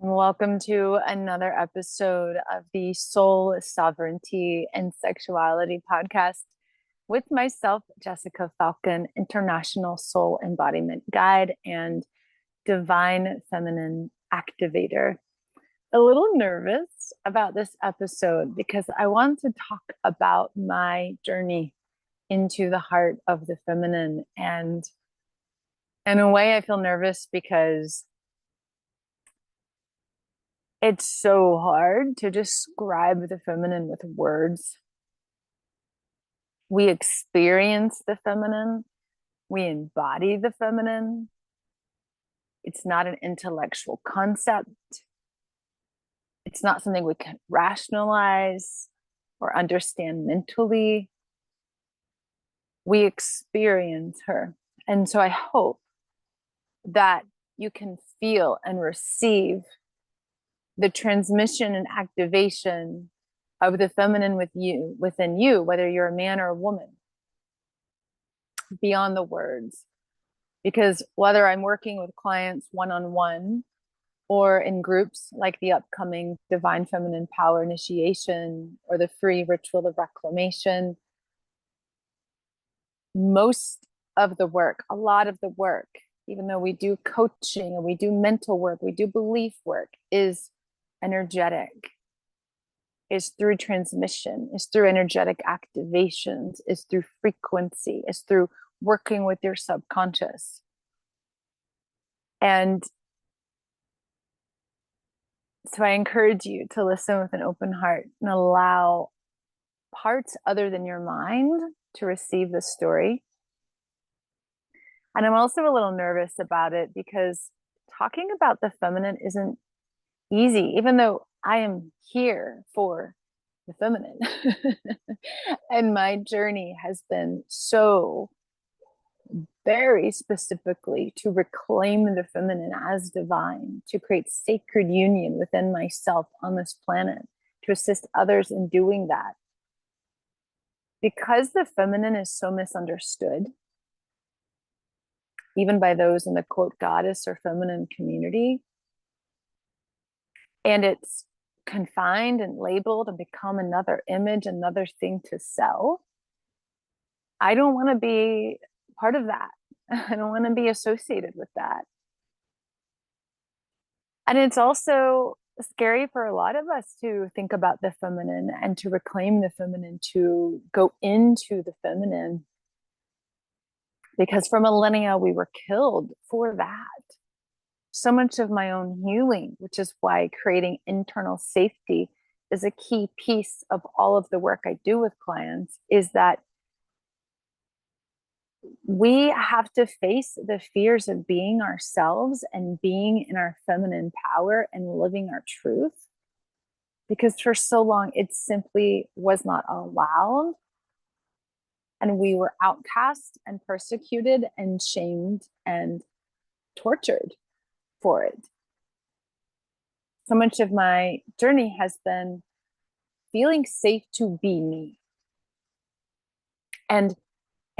Welcome to another episode of the Soul Sovereignty and Sexuality podcast with myself, Jessica Falcon, International Soul Embodiment Guide and Divine Feminine Activator. A little nervous about this episode because I want to talk about my journey into the heart of the feminine. And in a way, I feel nervous because it's so hard to describe the feminine with words. We experience the feminine, we embody the feminine. It's not an intellectual concept. It's not something we can rationalize or understand mentally. We experience her. And so I hope that you can feel and receive the transmission and activation of the feminine within you, whether you're a man or a woman, beyond the words. Because whether I'm working with clients one-on-one or in groups like the upcoming Divine Feminine Power Initiation or the free Ritual of Reclamation, most of the work, a lot of the work, even though we do coaching and we do mental work, we do belief work, is energetic, is through transmission, is through energetic activations, is through frequency, is through working with your subconscious. And so I encourage you to listen with an open heart and allow parts other than your mind to receive the story. And I'm also a little nervous about it because talking about the feminine isn't easy, even though I am here for the feminine. And my journey has been so very specifically to reclaim the feminine as divine, to create sacred union within myself on this planet, to assist others in doing that. Because the feminine is so misunderstood, even by those in the quote goddess or feminine community, and it's confined and labeled and become another image, another thing to sell, I don't want to be part of that. I don't want to be associated with that. And it's also scary for a lot of us to think about the feminine and to reclaim the feminine, to go into the feminine, because for millennia we were killed for that. So much of my own healing, which is why creating internal safety is a key piece of all of the work I do with clients, is that we have to face the fears of being ourselves and being in our feminine power and living our truth. Because for so long, it simply was not allowed. And we were outcast and persecuted and shamed and tortured for it. So much of my journey has been feeling safe to be me. And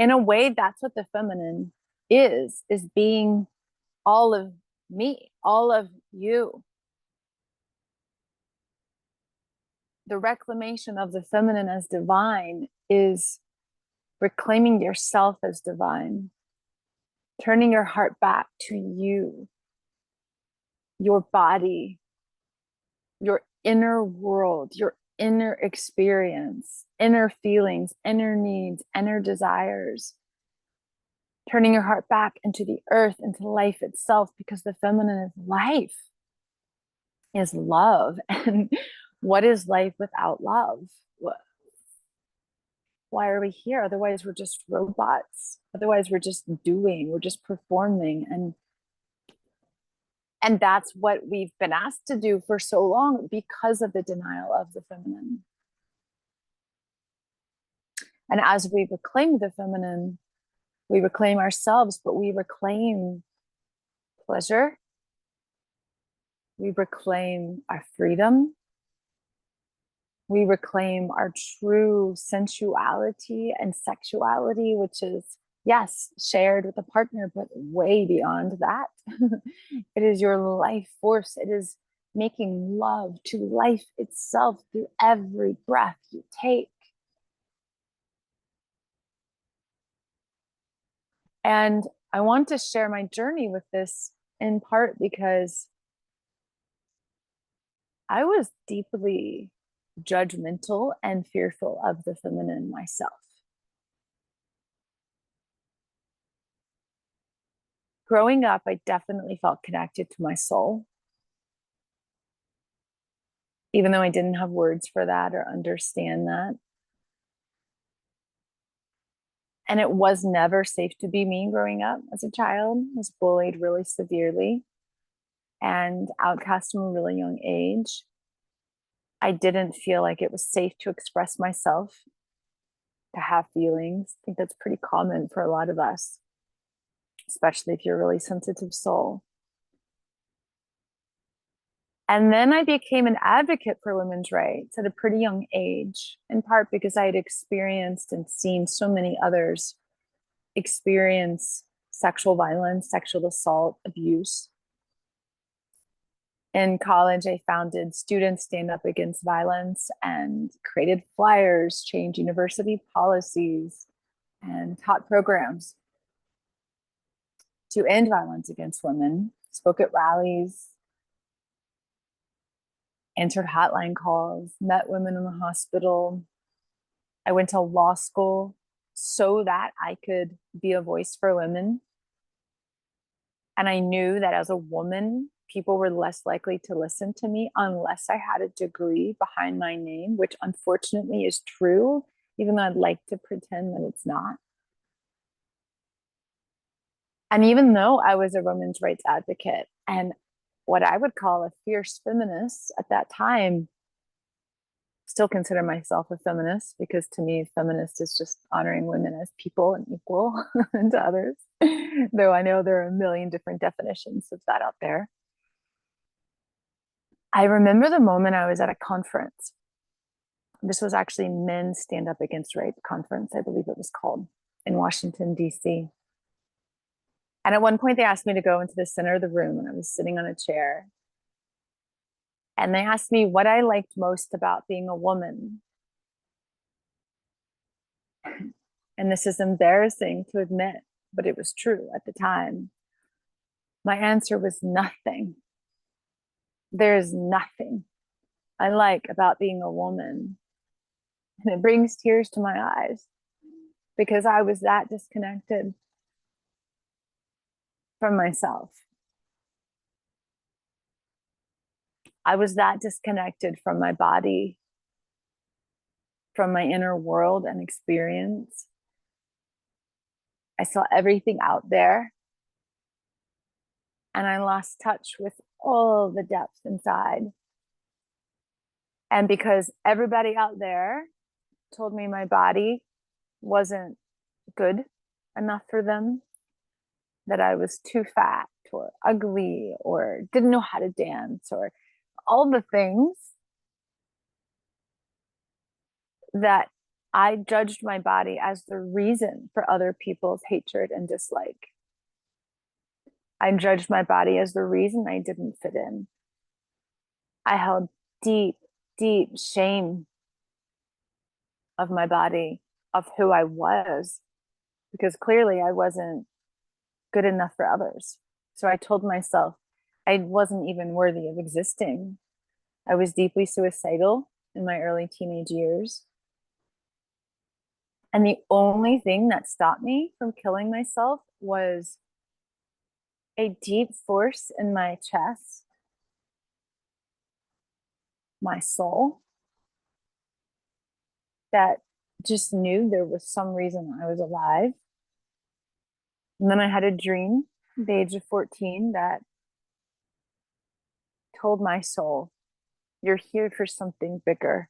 in a way, that's what the feminine is being all of me, all of you. The reclamation of the feminine as divine is reclaiming yourself as divine, turning your heart back to you, your body, your inner world, your inner experience, inner feelings, inner needs, inner desires. Turning your heart back into the earth, into life itself, because the feminine is life, is love. And what is life without love? Why are we here? Otherwise, we're just robots. Otherwise, we're just doing, we're just performing. And that's what we've been asked to do for so long because of the denial of the feminine. And as we reclaim the feminine, we reclaim ourselves, but we reclaim pleasure. We reclaim our freedom. We reclaim our true sensuality and sexuality, which is, yes, shared with a partner, but way beyond that. It is your life force. It is making love to life itself through every breath you take. And I want to share my journey with this in part because I was deeply judgmental and fearful of the feminine myself. Growing up, I definitely felt connected to my soul, even though I didn't have words for that or understand that. And it was never safe to be me growing up as a child. I was bullied really severely and outcast from a really young age. I didn't feel like it was safe to express myself, to have feelings. I think that's pretty common for a lot of us, especially if you're a really sensitive soul. And then I became an advocate for women's rights at a pretty young age, in part because I had experienced and seen so many others experience sexual violence, sexual assault, abuse. In college, I founded Students Stand Up Against Violence and created flyers, changed university policies, and taught programs to end violence against women, spoke at rallies, answered hotline calls, met women in the hospital. I went to law school so that I could be a voice for women. And I knew that as a woman, people were less likely to listen to me unless I had a degree behind my name, which unfortunately is true, even though I'd like to pretend that it's not. And even though I was a women's rights advocate and what I would call a fierce feminist at that time, still consider myself a feminist because to me, feminist is just honoring women as people and equal to others, though I know there are a million different definitions of that out there. I remember the moment I was at a conference. This was actually Men's Stand Up Against Rape conference, I believe it was called, in Washington, D.C. And at one point, they asked me to go into the center of the room, and I was sitting on a chair. And they asked me what I liked most about being a woman. And this is embarrassing to admit, but it was true at the time. My answer was nothing. There is nothing I like about being a woman. And it brings tears to my eyes because I was that disconnected from myself. I was that disconnected from my body, from my inner world and experience. I saw everything out there and I lost touch with all the depth inside. And because everybody out there told me my body wasn't good enough for them, that I was too fat or ugly or didn't know how to dance or all the things, that I judged my body as the reason for other people's hatred and dislike. I judged my body as the reason I didn't fit in. I held deep, deep shame of my body, of who I was, because clearly I wasn't good enough for others. So I told myself I wasn't even worthy of existing. I was deeply suicidal in my early teenage years. And the only thing that stopped me from killing myself was a deep force in my chest, my soul, that just knew there was some reason I was alive. And then I had a dream at the age of 14 that told my soul, you're here for something bigger.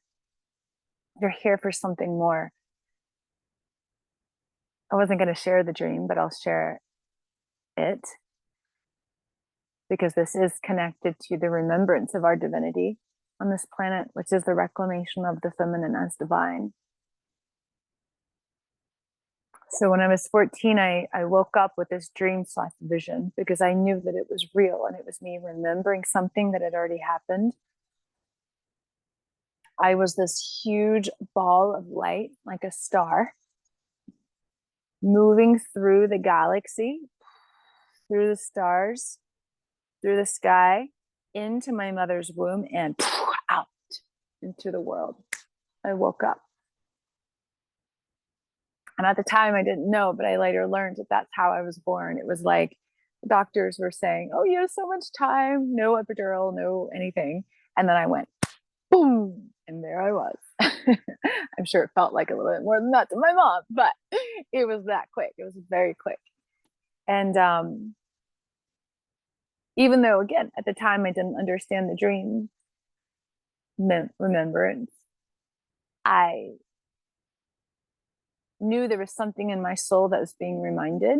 You're here for something more. I wasn't going to share the dream, but I'll share it because this is connected to the remembrance of our divinity on this planet, which is the reclamation of the feminine as divine. So when I was 14, I woke up with this dream slash vision because I knew that it was real and it was me remembering something that had already happened. I was this huge ball of light, like a star, moving through the galaxy, through the stars, through the sky, into my mother's womb and out into the world. I woke up. And at the time, I didn't know, but I later learned that that's how I was born. It was like the doctors were saying, "Oh, you have so much time, no epidural, no anything." And then I went, boom, and there I was. I'm sure it felt like a little bit more than that to my mom, but it was that quick. It was very quick. And even though, again, at the time I didn't understand the dream remembrance, I knew there was something in my soul that was being reminded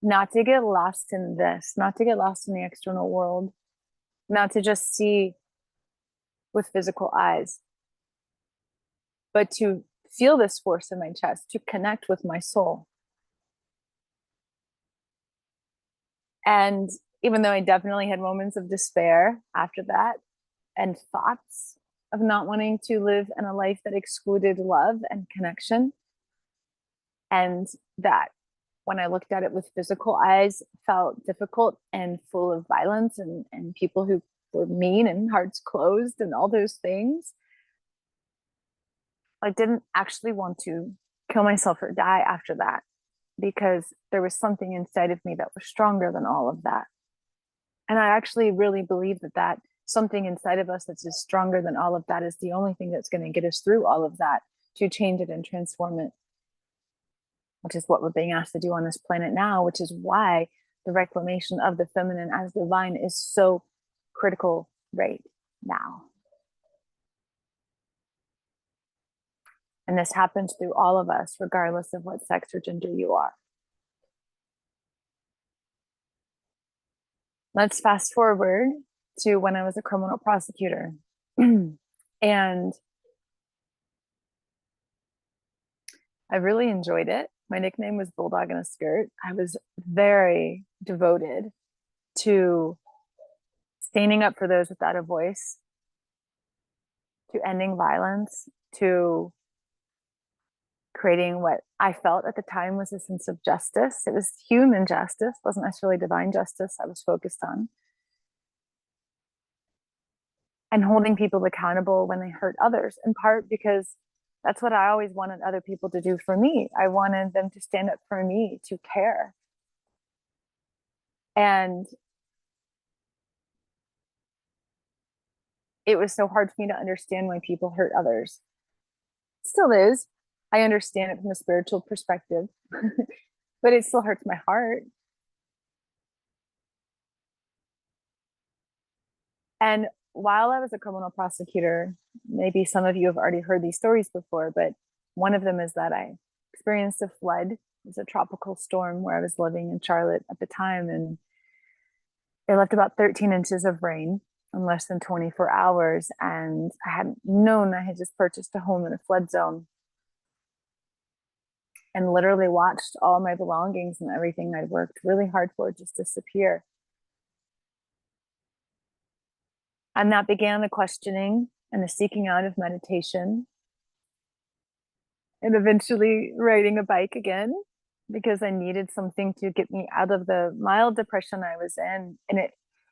not to get lost in this, not to get lost in the external world, not to just see with physical eyes, but to feel this force in my chest, to connect with my soul. And even though I definitely had moments of despair after that and thoughts of not wanting to live in a life that excluded love and connection, and that when I looked at it with physical eyes felt difficult and full of violence and people who were mean and hearts closed and all those things, I didn't actually want to kill myself or die after that because there was something inside of me that was stronger than all of that. And I actually really believe that that something inside of us that's just stronger than all of that is the only thing that's going to get us through all of that, to change it and transform it, which is what we're being asked to do on this planet now, which is why the reclamation of the feminine as divine is so critical right now. And this happens through all of us, regardless of what sex or gender you are. Let's fast forward to when I was a criminal prosecutor. And I really enjoyed it. My nickname was Bulldog in a Skirt. I was very devoted to standing up for those without a voice, to ending violence, to creating what I felt at the time was a sense of justice. It was human justice, wasn't necessarily divine justice I was focused on. And holding people accountable when they hurt others, in part because that's what I always wanted other people to do for me. I wanted them to stand up for me, to care. And it was so hard for me to understand why people hurt others. It still is. I understand it from a spiritual perspective, but it still hurts my heart. And while I was a criminal prosecutor, maybe some of you have already heard these stories before, but one of them is that I experienced a flood. It was a tropical storm where I was living in Charlotte at the time, and it left about 13 inches of rain in less than 24 hours. And I hadn't known I had just purchased a home in a flood zone and literally watched all my belongings and everything I'd worked really hard for just disappear. And that began the questioning and the seeking out of meditation, and eventually riding a bike again because I needed something to get me out of the mild depression I was in. And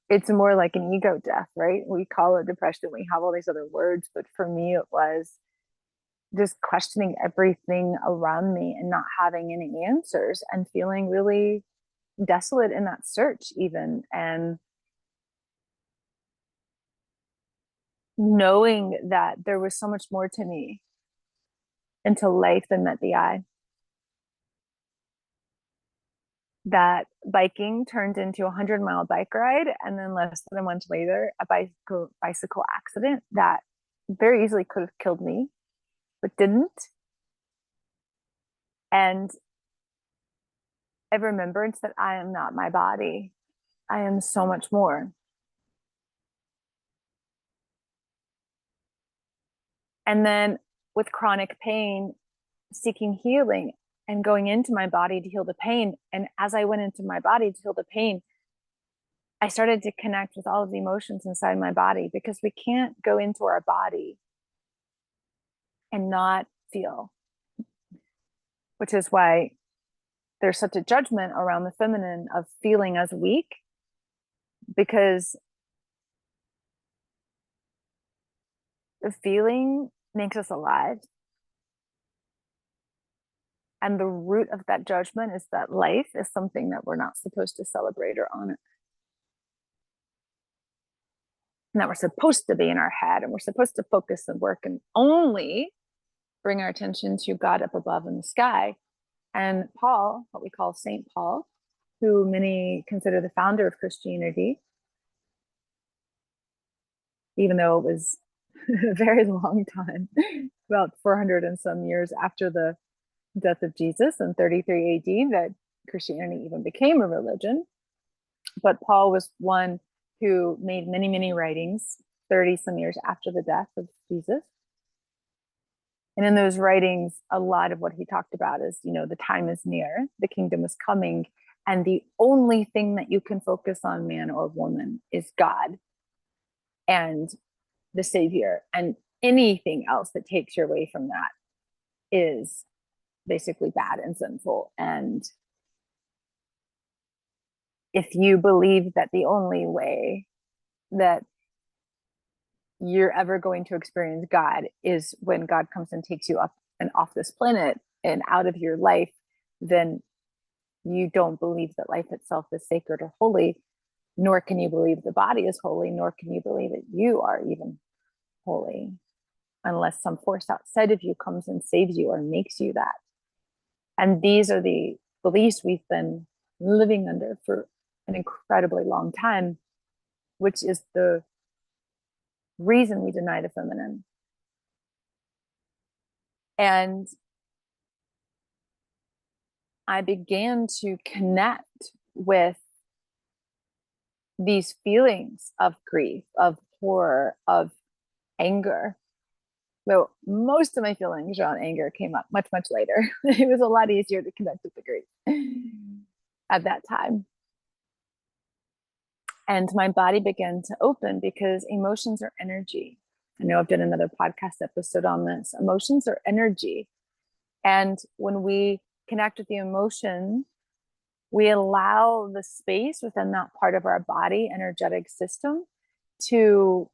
it's more like an ego death, right? We call it depression, we have all these other words, but for me it was just questioning everything around me and not having any answers and feeling really desolate in that search even, and knowing that there was so much more to me and to life than met the eye. That biking turned into a 100-mile bike ride, and then less than a month later a bicycle accident that very easily could have killed me but didn't. And a remembrance that I am not my body, I am so much more. And then with chronic pain, seeking healing and going into my body to heal the pain. And as I went into my body to heal the pain, I started to connect with all of the emotions inside my body, because we can't go into our body and not feel, which is why there's such a judgment around the feminine of feeling as weak, because the feeling makes us alive. And the root of that judgment is that life is something that we're not supposed to celebrate or honor. And that we're supposed to be in our head, and we're supposed to focus and work and only bring our attention to God up above in the sky. And Paul, what we call Saint Paul, who many consider the founder of Christianity, even though it was a very long time, about 400 and some years after the death of Jesus in 33 AD, that Christianity even became a religion. But Paul was one who made many, many writings 30 some years after the death of Jesus. And in those writings, a lot of what he talked about is, the time is near, the kingdom is coming, and the only thing that you can focus on, man or woman, is God and the Savior. And anything else that takes you away from that is basically bad and sinful. And if you believe that the only way that you're ever going to experience God is when God comes and takes you up and off this planet and out of your life, then you don't believe that life itself is sacred or holy, nor can you believe the body is holy, nor can you believe that you are even holy, unless some force outside of you comes and saves you or makes you that. And these are the beliefs we've been living under for an incredibly long time, which is the reason we deny the feminine. And I began to connect with these feelings of grief, of horror, of anger. Though most of my feelings around anger came up much, much later. It was a lot easier to connect with the grief at that time. And my body began to open, because emotions are energy. I know I've done another podcast episode on this. Emotions are energy. And when we connect with the emotion, we allow the space within that part of our body energetic system to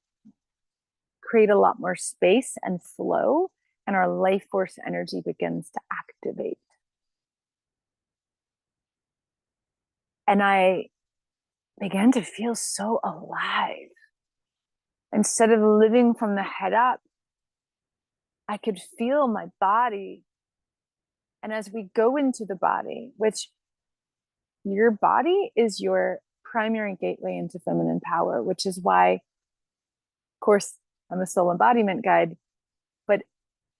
create a lot more space and flow, and our life force energy begins to activate. And I began to feel so alive. Instead of living from the head up, I could feel my body. And as we go into the body, which your body is your primary gateway into feminine power, which is why, of course, I'm a soul embodiment guide, but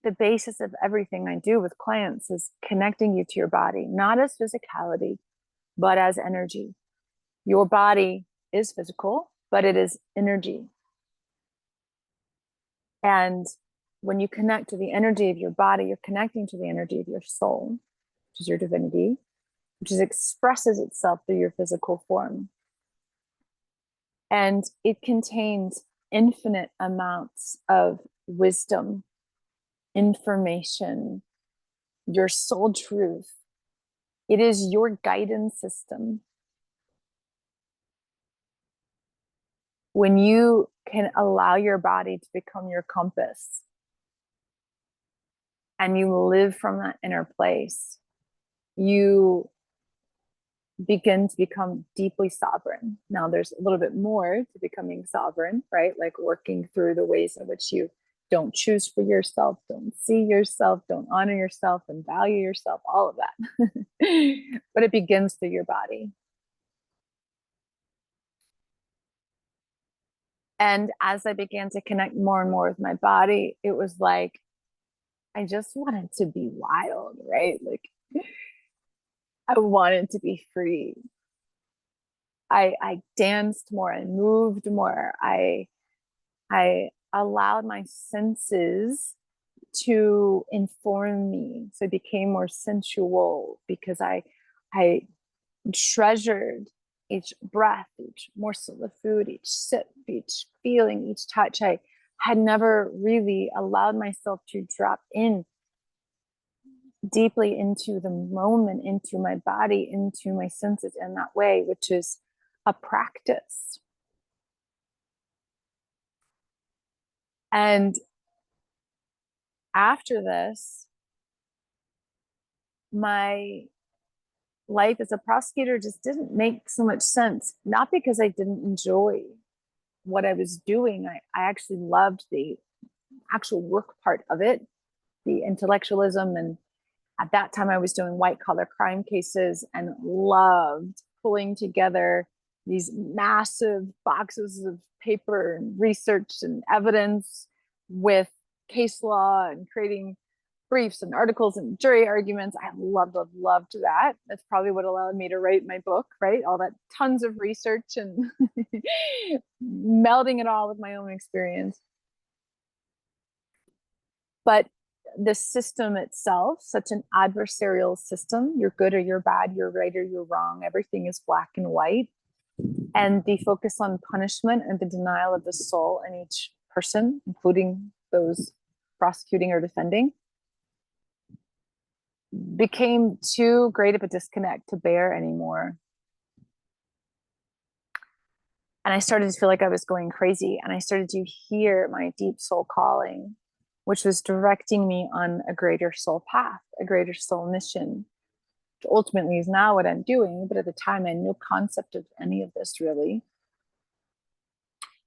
the basis of everything I do with clients is connecting you to your body, not as physicality, but as energy. Your body is physical, but it is energy. And when you connect to the energy of your body, you're connecting to the energy of your soul, which is your divinity, which expresses itself through your physical form. And it contains infinite amounts of wisdom, information, your soul truth. It is your guidance system. When you can allow your body to become your compass and you live from that inner place, you begin to become deeply sovereign. Now, there's a little bit more to becoming sovereign, right? Like working through the ways in which you don't choose for yourself, don't see yourself, don't honor yourself and value yourself, all of that. But it begins through your body. And as I began to connect more and more with my body, it was like, I just wanted to be wild, right? Like, I wanted to be free. I danced more, I moved more, I allowed my senses to inform me. So I became more sensual because I treasured each breath, each morsel of food, each sip, each feeling, each touch. I had never really allowed myself to drop in deeply into the moment, into my body, into my senses in that way, which is a practice. And after this, my life as a prosecutor just didn't make so much sense. Not because I didn't enjoy what I was doing. I actually loved the actual work part of it, the intellectualism. And at that time, I was doing white collar crime cases and loved pulling together these massive boxes of paper and research and evidence with case law and creating briefs and articles and jury arguments. I loved that. That's probably what allowed me to write my book, right? All that tons of research and melding it all with my own experience. But the system itself, such an adversarial system, you're good or you're bad, you're right or you're wrong, everything is black and white. And the focus on punishment and the denial of the soul in each person, including those prosecuting or defending, became too great of a disconnect to bear anymore. And I started to feel like I was going crazy. And I started to hear my deep soul calling, which was directing me on a greater soul path, a greater soul mission, which ultimately is now what I'm doing. But at the time, I had no concept of any of this really.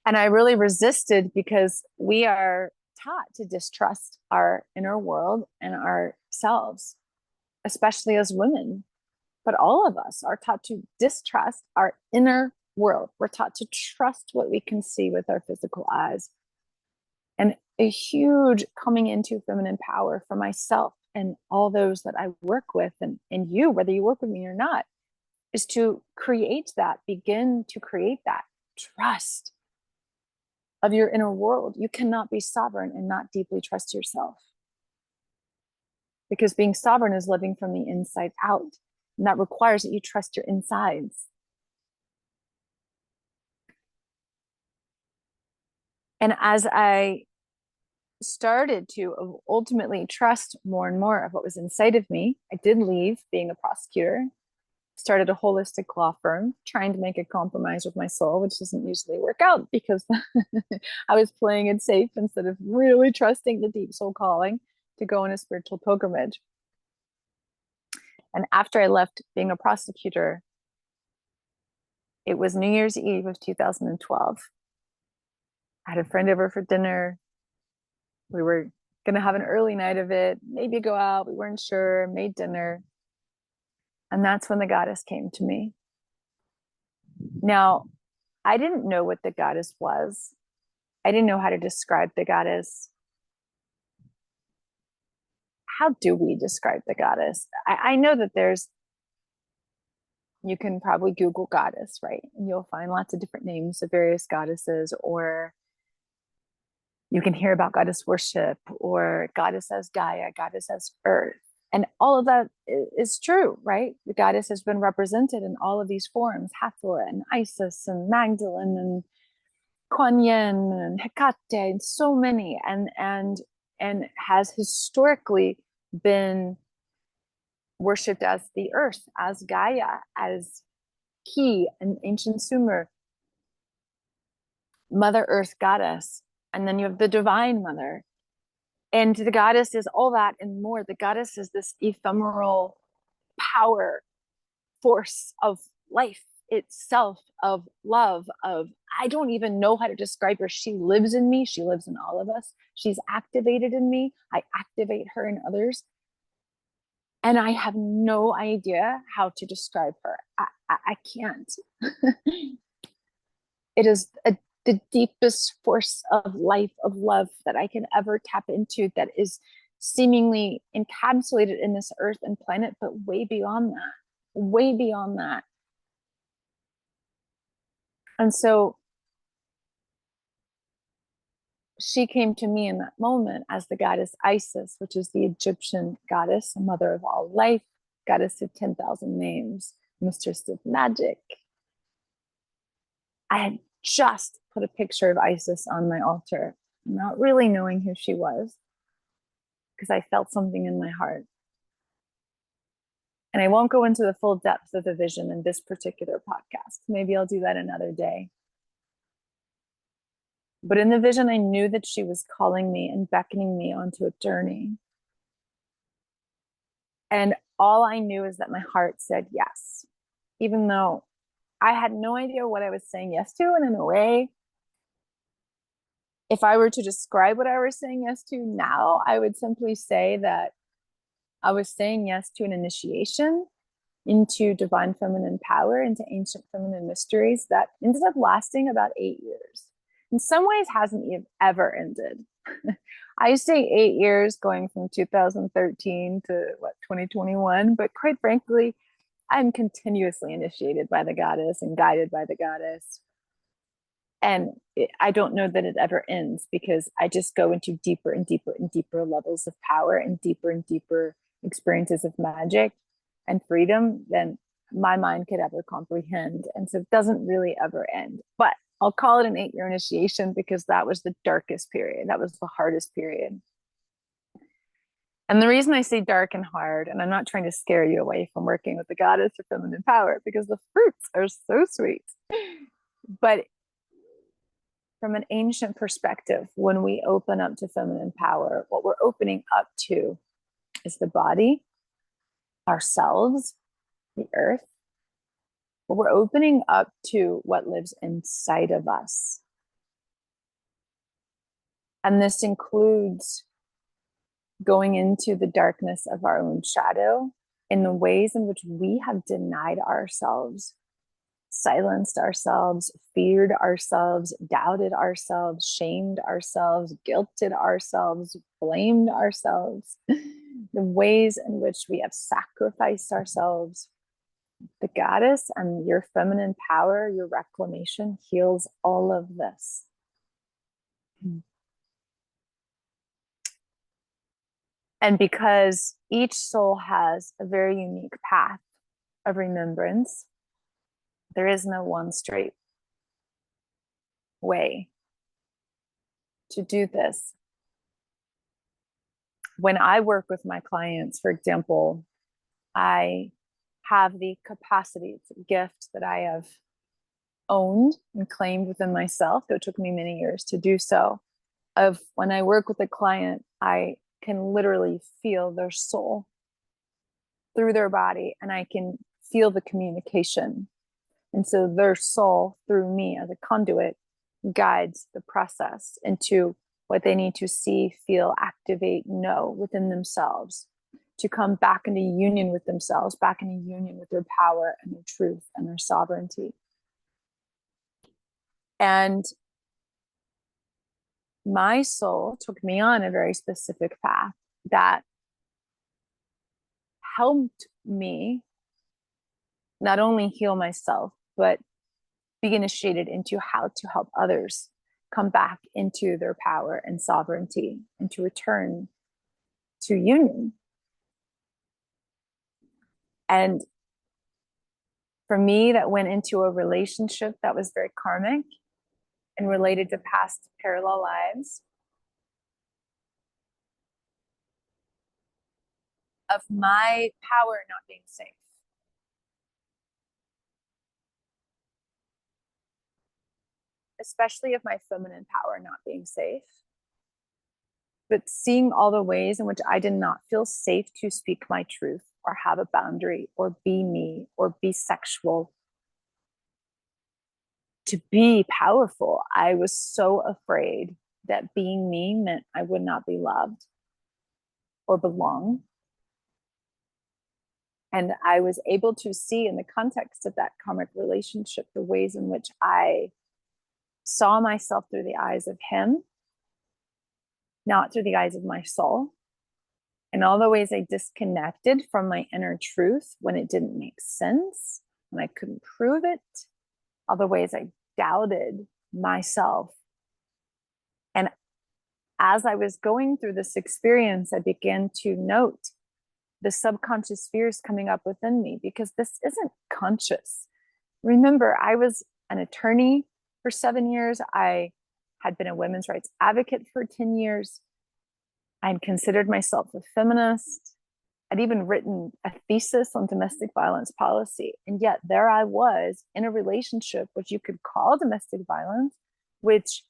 And I really resisted because we are taught to distrust our inner world and ourselves, especially as women. But all of us are taught to distrust our inner world. We're taught to trust what we can see with our physical eyes. And a huge coming into feminine power for myself and all those that I work with, and you, whether you work with me or not, is to create that, begin to create that trust of your inner world. You cannot be sovereign and not deeply trust yourself. Because being sovereign is living from the inside out. And that requires that you trust your insides. And as I started to ultimately trust more and more of what was inside of me, I did leave being a prosecutor, started a holistic law firm, trying to make a compromise with my soul, which doesn't usually work out because I was playing it safe instead of really trusting the deep soul calling to go on a spiritual pilgrimage. And after I left being a prosecutor, it was New Year's Eve of 2012. I had a friend over for dinner. We were going to have an early night of it, maybe go out. We weren't sure, made dinner. And that's when the goddess came to me. Now, I didn't know what the goddess was. I didn't know how to describe the goddess. How do we describe the goddess? I know that you can probably Google goddess, right? And you'll find lots of different names of various goddesses, or you can hear about goddess worship, or goddess as Gaia, goddess as Earth. And all of that is true, right? The goddess has been represented in all of these forms, Hathor and Isis and Magdalene and Kuan Yin and Hecate and so many, and has historically been worshipped as the earth, as Gaia, as Ki, an ancient Sumer, Mother Earth goddess. And then you have the divine mother. And the goddess is all that and more. The goddess is this ephemeral power, force of life itself, of love, of I don't even know how to describe her. She lives in me. She lives in all of us. She's activated in me. I activate her in others. And I have no idea how to describe her. I can't. It is the deepest force of life, of love that I can ever tap into, that is seemingly encapsulated in this earth and planet, but way beyond that, way beyond that. And so she came to me in that moment as the goddess Isis, which is the Egyptian goddess, mother of all life, goddess of 10,000 names, mistress of magic. I had just put a picture of Isis on my altar, not really knowing who she was, because I felt something in my heart. And I won't go into the full depth of the vision in this particular podcast. Maybe I'll do that another day. But in the vision, I knew that she was calling me and beckoning me onto a journey. And all I knew is that my heart said yes, even though I had no idea what I was saying yes to. And in a way, if I were to describe what I was saying yes to now, I would simply say that I was saying yes to an initiation into divine feminine power, into ancient feminine mysteries that ended up lasting about 8 years. In some ways, hasn't ever ended. I say 8 years going from 2013 to 2021, but quite frankly, I'm continuously initiated by the goddess and guided by the goddess. And I don't know that it ever ends, because I just go into deeper and deeper and deeper levels of power and deeper experiences of magic and freedom than my mind could ever comprehend. And so it doesn't really ever end. But I'll call it an 8-year initiation, because that was the darkest period. That was the hardest period. And the reason I say dark and hard, and I'm not trying to scare you away from working with the goddess or feminine power, because the fruits are so sweet. But from an ancient perspective, when we open up to feminine power, what we're opening up to is the body, ourselves, the earth. But we're opening up to what lives inside of us. And this includes going into the darkness of our own shadow in the ways in which we have denied ourselves, silenced ourselves, feared ourselves, doubted ourselves, shamed ourselves, guilted ourselves, blamed ourselves, the ways in which we have sacrificed ourselves. The goddess and your feminine power, your reclamation, heals all of this. And because each soul has a very unique path of remembrance, there is no one straight way to do this. When I work with my clients, for example, I have the capacity, it's a gift that I have owned and claimed within myself, though it took me many years to do so, of when I work with a client, I can literally feel their soul through their body, and I can feel the communication. And so their soul, through me as a conduit, guides the process into what they need to see, feel, activate, know within themselves, to come back into union with themselves, back into union with their power and their truth and their sovereignty. And my soul took me on a very specific path that helped me not only heal myself, but be initiated into how to help others come back into their power and sovereignty and to return to union. And for me, that went into a relationship that was very karmic and related to past parallel lives of my power not being safe. Especially of my feminine power not being safe. But seeing all the ways in which I did not feel safe to speak my truth or have a boundary or be me or be sexual, to be powerful. I was so afraid that being me meant I would not be loved or belong. And I was able to see, in the context of that karmic relationship, the ways in which I saw myself through the eyes of him, not through the eyes of my soul, and all the ways I disconnected from my inner truth when it didn't make sense, when I couldn't prove it, all the ways I doubted myself. And as I was going through this experience, I began to note the subconscious fears coming up within me, because this isn't conscious. Remember, I was an attorney for 7 years. I had been a women's rights advocate for 10 years. I'd considered myself a feminist. I'd even written a thesis on domestic violence policy. And yet there I was in a relationship which you could call domestic violence, which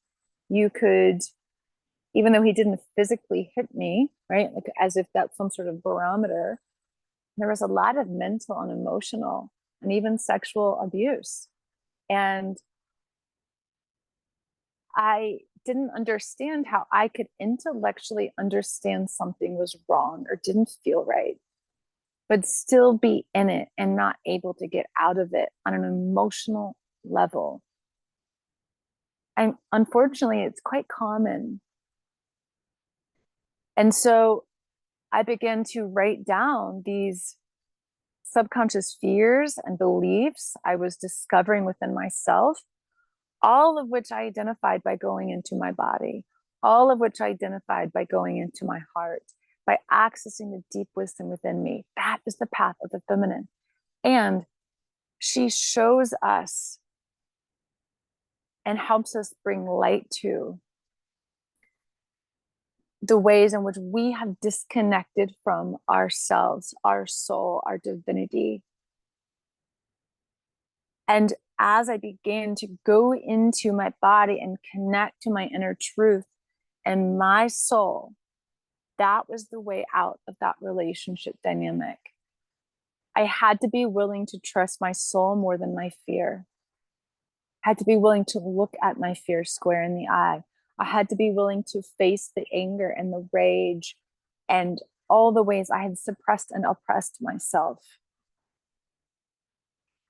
you could, even though he didn't physically hit me, right? Like as if that's some sort of barometer, there was a lot of mental and emotional and even sexual abuse. And I didn't understand how I could intellectually understand something was wrong or didn't feel right, but still be in it and not able to get out of it on an emotional level. And unfortunately, it's quite common. And so I began to write down these subconscious fears and beliefs I was discovering within myself, all of which I identified by going into my body, all of which I identified by going into my heart, by accessing the deep wisdom within me. That is the path of the feminine. And she shows us and helps us bring light to the ways in which we have disconnected from ourselves, our soul, our divinity. And as I began to go into my body and connect to my inner truth and my soul, that was the way out of that relationship dynamic. I had to be willing to trust my soul more than my fear. I had to be willing to look at my fear square in the eye. I had to be willing to face the anger and the rage and all the ways I had suppressed and oppressed myself.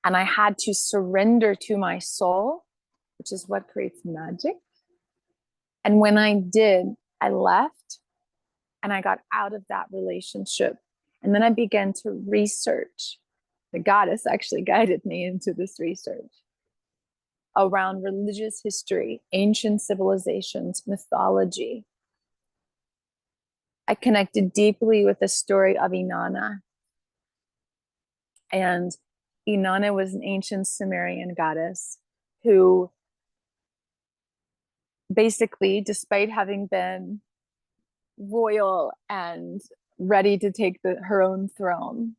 And I had to surrender to my soul, which is what creates magic. And when I did, I left and I got out of that relationship. And then I began to research. The goddess actually guided me into this research around religious history, ancient civilizations, mythology. I connected deeply with the story of Inanna. And Inanna was an ancient Sumerian goddess who basically, despite having been royal and ready to take her own throne,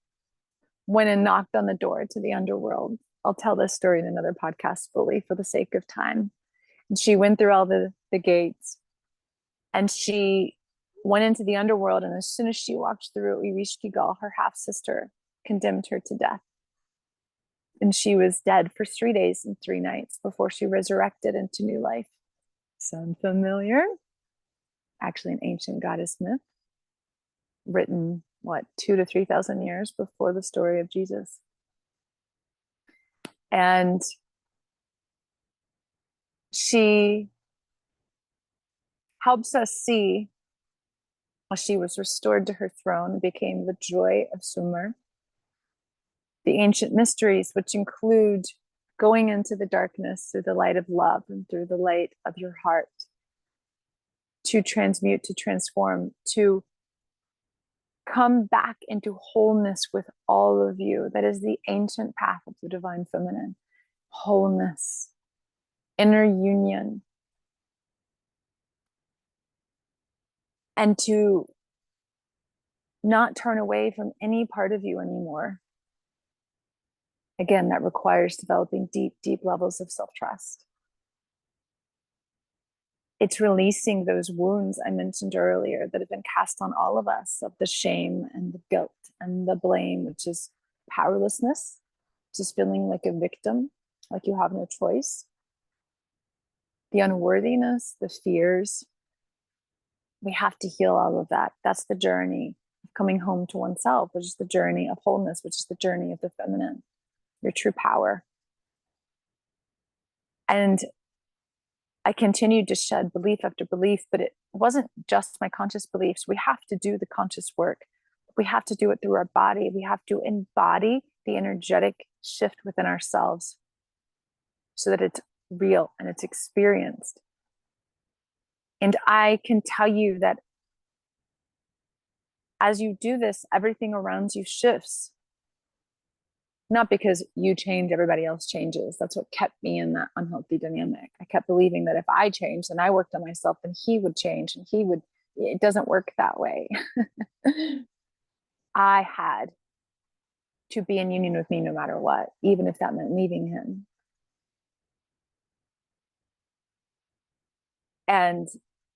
went and knocked on the door to the underworld. I'll tell this story in another podcast fully for the sake of time. And she went through all the gates and she went into the underworld. And as soon as she walked through, Ereshkigal, her half sister, condemned her to death. And she was dead for 3 days and 3 nights before she resurrected into new life. Sound familiar? Actually, an ancient goddess myth written, 2,000 to 3,000 years before the story of Jesus. And she helps us see how she was restored to her throne and became the joy of Sumer. The ancient mysteries, which include going into the darkness through the light of love and through the light of your heart, to transmute, to transform, to come back into wholeness with all of you. That is the ancient path of the divine feminine. Wholeness, inner union, and to not turn away from any part of you anymore. Again, that requires developing deep, deep levels of self-trust. It's releasing those wounds I mentioned earlier that have been cast on all of us, of the shame and the guilt and the blame, which is powerlessness, just feeling like a victim, like you have no choice. The unworthiness, the fears. We have to heal all of that. That's the journey of coming home to oneself, which is the journey of wholeness, which is the journey of the feminine, your true power. And I continued to shed belief after belief, but it wasn't just my conscious beliefs. We have to do the conscious work. We have to do it through our body. We have to embody the energetic shift within ourselves so that it's real and it's experienced. And I can tell you that as you do this, everything around you shifts. Not because you change, everybody else changes. That's what kept me in that unhealthy dynamic. I kept believing that if I changed and I worked on myself, then he would change and he would. It doesn't work that way. I had to be in union with me no matter what, even if that meant leaving him. And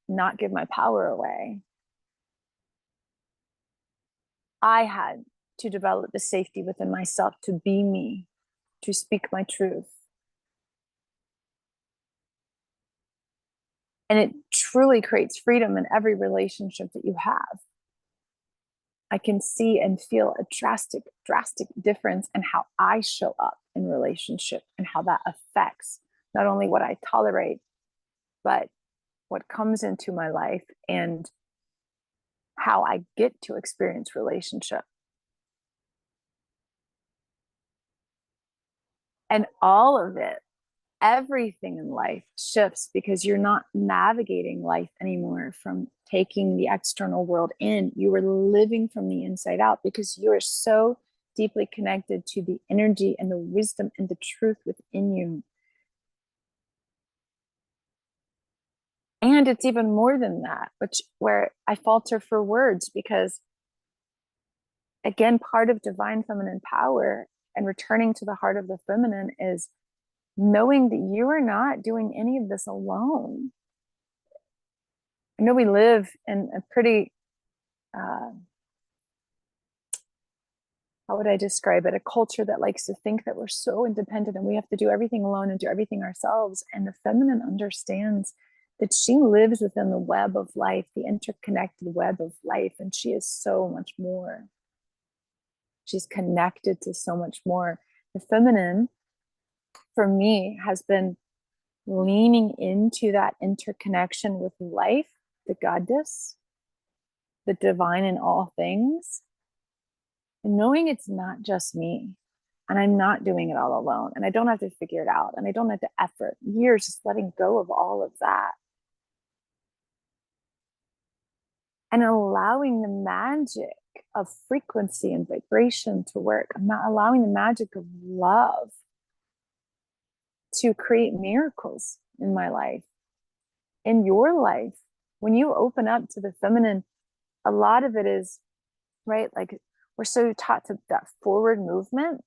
not give my power away. I had to develop the safety within myself to be me, to speak my truth. And it truly creates freedom in every relationship that you have. I can see and feel a drastic difference in how I show up in relationship and how that affects not only what I tolerate, but what comes into my life and how I get to experience relationship. And all of it, everything in life shifts because you're not navigating life anymore from taking the external world in. You are living from the inside out because you are so deeply connected to the energy and the wisdom and the truth within you. And it's even more than that, where I falter for words because, again, part of divine feminine power and returning to the heart of the feminine is knowing that you are not doing any of this alone. I know we live in a pretty, how would I describe it? A culture that likes to think that we're so independent and we have to do everything alone and do everything ourselves. And the feminine understands that she lives within the web of life, the interconnected web of life, and she is so much more. She's connected to so much more. The feminine, for me, has been leaning into that interconnection with life, the goddess, the divine in all things, and knowing it's not just me and I'm not doing it all alone and I don't have to figure it out and I don't have to effort years just letting go of all of that and allowing the magic of frequency and vibration to work. I'm not allowing the magic of love to create miracles in my life, in your life. When you open up to the feminine, a lot of it is, right? Like we're so taught to that forward movement,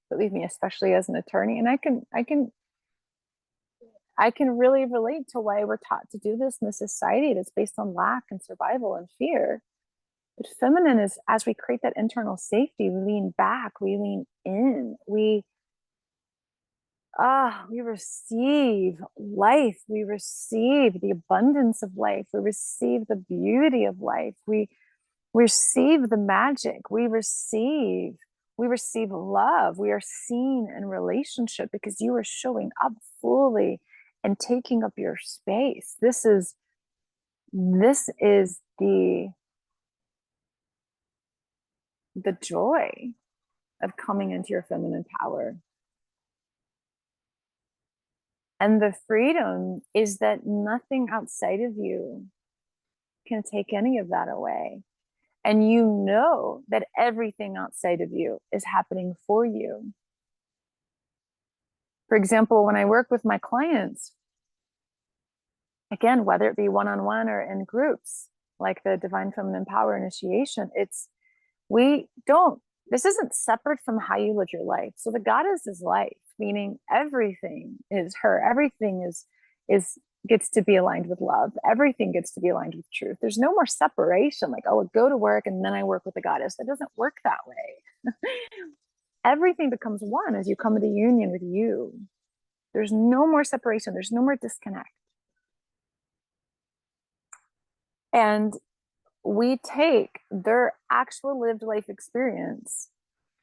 believe me, especially as an attorney. And I can really relate to why we're taught to do this in a society that's based on lack and survival and fear. But feminine is, as we create that internal safety, we lean back, we lean in, we receive life, we receive the abundance of life, we receive the beauty of life, we receive the magic, we receive love, we are seen in relationship because you are showing up fully and taking up your space. This is the joy of coming into your feminine power. And the freedom is that nothing outside of you can take any of that away. And you know that everything outside of you is happening for you. For example, when I work with my clients, again, whether it be one-on-one or in groups, like the Divine Feminine Power Initiation, this isn't separate from how you live your life. So the goddess is life, meaning everything is her. Everything gets to be aligned with love. Everything gets to be aligned with truth. There's no more separation, like, oh, I go to work and then I work with the goddess. That doesn't work that way. Everything becomes one as you come into union with you. There's no more separation. There's no more disconnect. And we take their actual lived life experience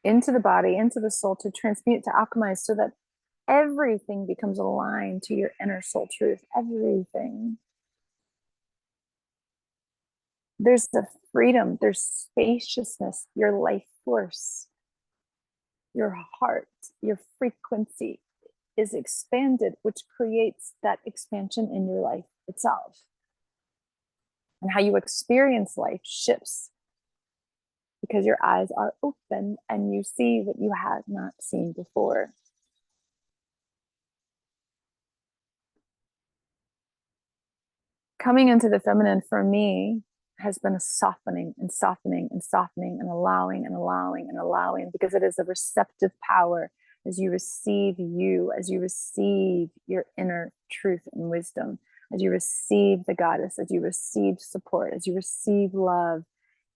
into the body, into the soul to transmute, to alchemize so that everything becomes aligned to your inner soul truth. Everything. There's the freedom, there's spaciousness, your life force, your heart, your frequency is expanded, which creates that expansion in your life itself. and how you experience life shifts because your eyes are open and you see what you had not seen before. Coming into the feminine for me has been a softening and softening and softening and allowing and allowing and allowing, because it is a receptive power as you receive your inner truth and wisdom, as you receive the goddess, as you receive support, as you receive love,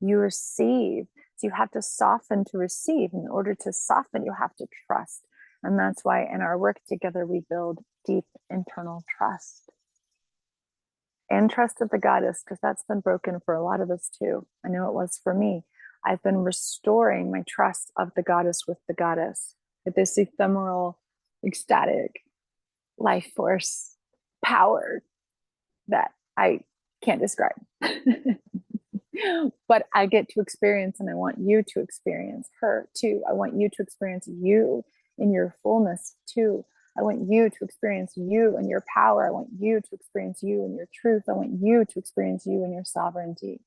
you receive. So you have to soften to receive. In order to soften, you have to trust. And that's why in our work together, we build deep internal trust. And trust of the goddess, because that's been broken for a lot of us too. I know it was for me. I've been restoring my trust of the goddess with the goddess, with this ephemeral, ecstatic life force power that I can't describe. But I get to experience, and I want you to experience her too. I want you to experience you in your fullness too. I want you to experience you and your power. I want you to experience you and your truth. I want you to experience you and your sovereignty.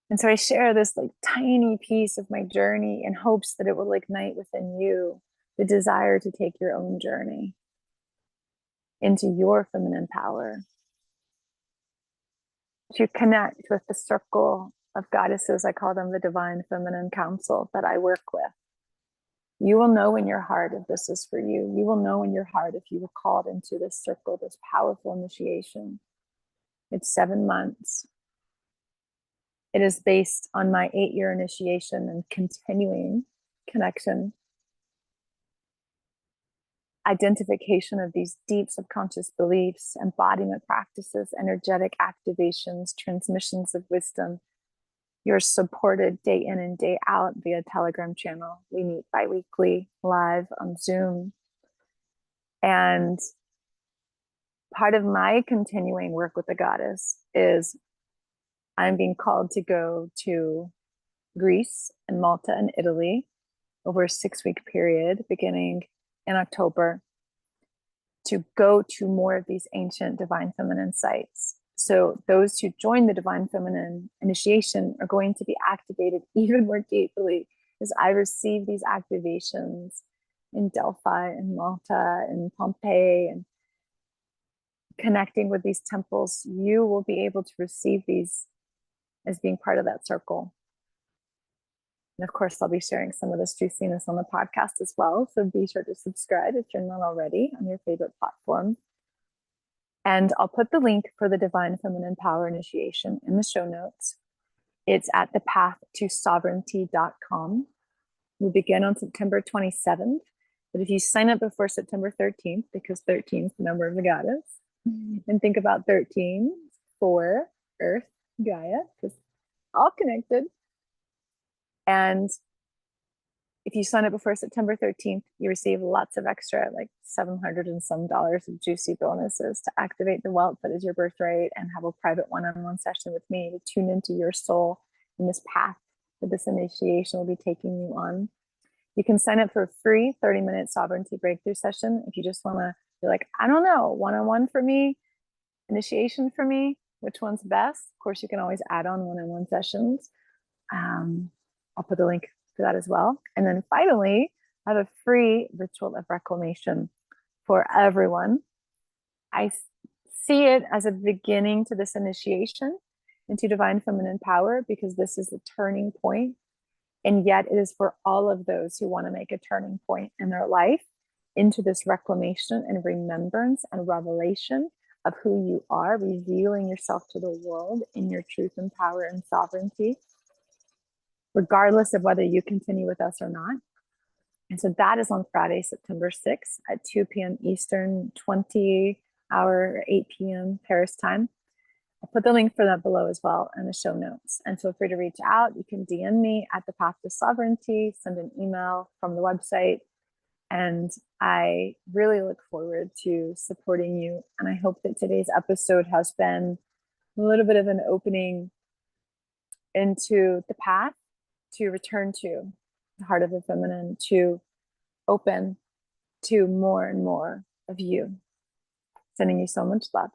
And so I share this like tiny piece of my journey in hopes that it will ignite within you the desire to take your own journey into your feminine power, to connect with the circle of goddesses. I call them the Divine Feminine Council that I work with. You will know in your heart if this is for you. You will know in your heart if you were called into this circle, this powerful initiation. It's 7 months. It is based on my 8-year initiation and continuing connection, identification of these deep subconscious beliefs, embodiment practices, energetic activations, transmissions of wisdom. You're supported day in and day out via Telegram channel. We meet bi-weekly live on Zoom. And part of my continuing work with the goddess is I'm being called to go to Greece and Malta and Italy over a 6-week period beginning in October to go to more of these ancient divine feminine sites. So those who join the Divine Feminine initiation are going to be activated even more deeply as I receive these activations in Delphi and Malta and Pompeii, and connecting with these temples. You will be able to receive these as being part of that circle. And of course, I'll be sharing some of this juiciness on the podcast as well. So be sure to subscribe if you're not already on your favorite platform. And I'll put the link for the Divine Feminine Power Initiation in the show notes. It's at thepathtosovreignty.com. We begin on September 27th. But if you sign up before September 13th, because 13 is the number of the goddess, and think about 13 for Earth, Gaia, because all connected. And if you sign up before September 13th, you receive lots of extra, like $700 and some of juicy bonuses to activate the wealth that is your birthright, and have a private one-on-one session with me to tune into your soul in this path that this initiation will be taking you on. You can sign up for a free 30-minute sovereignty breakthrough session if you just want to be like, I don't know, one-on-one for me, initiation for me, which one's best? Of course, you can always add on one-on-one sessions. I'll put the link for that as well. And then finally, I have a free ritual of reclamation for everyone. I see it as a beginning to this initiation into divine feminine power, because this is the turning point. And yet it is for all of those who want to make a turning point in their life into this reclamation and remembrance and revelation of who you are, revealing yourself to the world in your truth and power and sovereignty, regardless of whether you continue with us or not. And so that is on Friday, September 6th at 2 p.m. Eastern, 20-hour, 8 p.m. Paris time. I'll put the link for that below as well in the show notes. And feel free to reach out. You can DM me at the Path to Sovereignty, send an email from the website. And I really look forward to supporting you. And I hope that today's episode has been a little bit of an opening into the path to return to the heart of the feminine, to open to more and more of you. Sending you so much love.